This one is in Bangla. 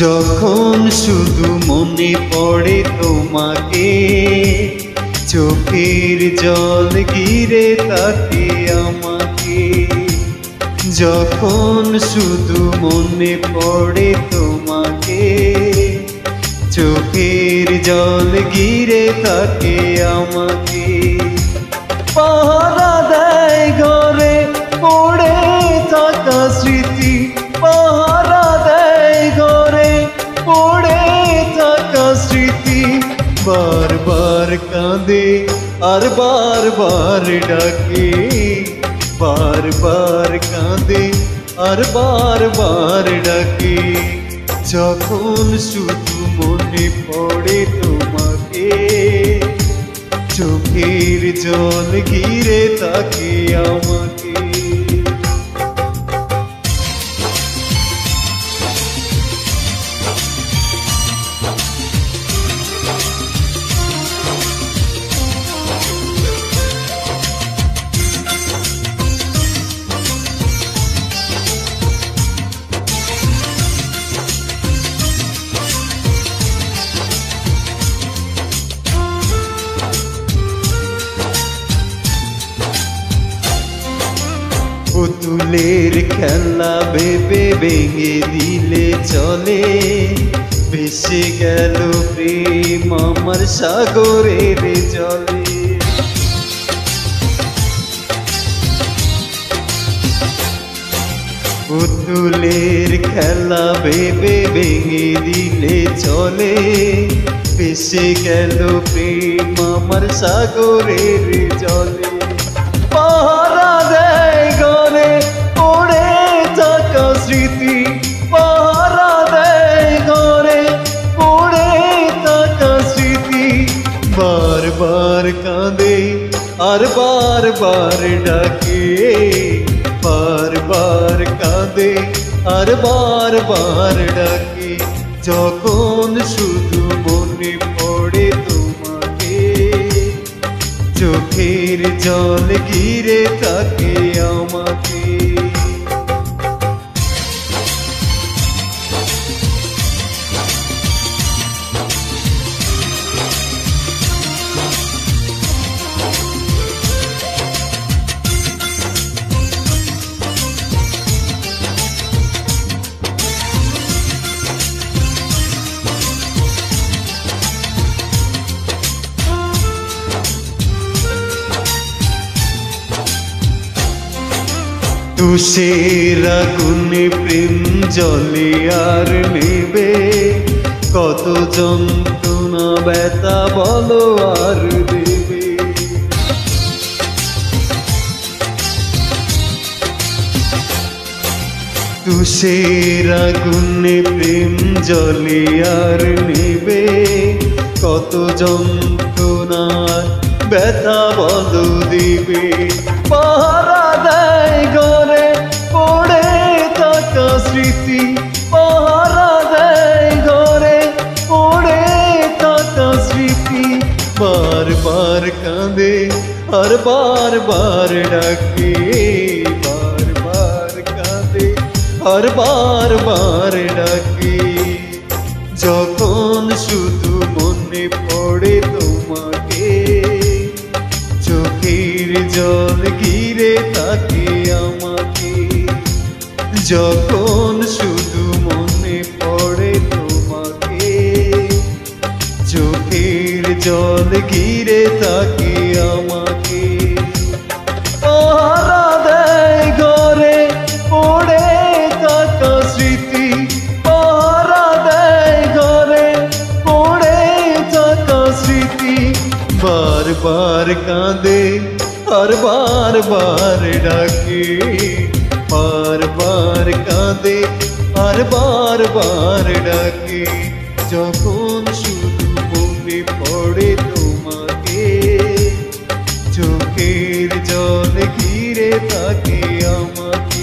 যখন শুধু মনে পড়ে তোমাকে, চোখের জল ঘিরে থাকে আমাকে। যখন শুধু মনে পড়ে তোমাকে, চোখের জল ঘিরে থাকে আমাকে। পাহারা দেয় ঘরে পড়ে থাকা স্মৃতি, পাহারা দেয় ঘরে পড়ে থাকা স্মৃতি। বারবার কাঁদে আর বারবার ডাকে, বারবার কাঁদে আর বারবার ডাকে। যখন শুধু মনে পড়ে তোমাকে, চোখের জল ঘিরে থাকে আমাকে। পুতুলের খেলা ভেবে ভেঙে দিলে চলে, ভেসে গেল প্রেম আমার সাগরের জলে। পুতুলের খেলা ভেবে ভেঙে দিলে চলে, ভেসে গেল প্রেম আমার সাগরের জলে। পাহারা দেয় ঘরে পড়ে থাকা স্মৃতি, পাহারা দেয় ঘরে পড়ে থাকা স্মৃতি। বারবার কাঁদে আর বারবার ডাকে, বারবার কাঁদে আর বারবার ডাকে। যখন শুধু মনে পড়ে তোমাকে, চোখের জল ঘিরে থাকে আমাকে। তুষের আগুনে প্রেম জলে আর নেবে, কত যন্ত্রণা ব্যথা বলো আর দেবে। তুষের আগুনে প্রেম জলে আর নেবে, কত যন্ত্রণা ব্যথা বলো দেবে। পাহারা দেয় ঘরে পড়ে থাকা স্মৃতি, পাহারা দেয় ঘরে পড়ে থাকা স্মৃতি। বারবার কাঁদে আর বারবার ডাকে, বারবার কাঁদে আর বারবার ডাকে। যখন শুধু মনে পড়ে তোমাকে, চোখের জল ঘিরে থাকে আমাকে। যখন শুধু মনে পড়ে তোমাকে, চোখের জল ঘিরে থাকে আমাকে। পাহারা দেয় ঘরে পড়ে থাকা স্মৃতি, পাহারা দেয় ঘরে পড়ে থাকা স্মৃতি। বারবার কাঁদে আর বারবার ডাকে, বারবার কাঁদে আর বারবার ডাকে। যখন শুধু মনে পড়ে তোমাকে, চোখের জল ঘিরে থাকে আমাকে।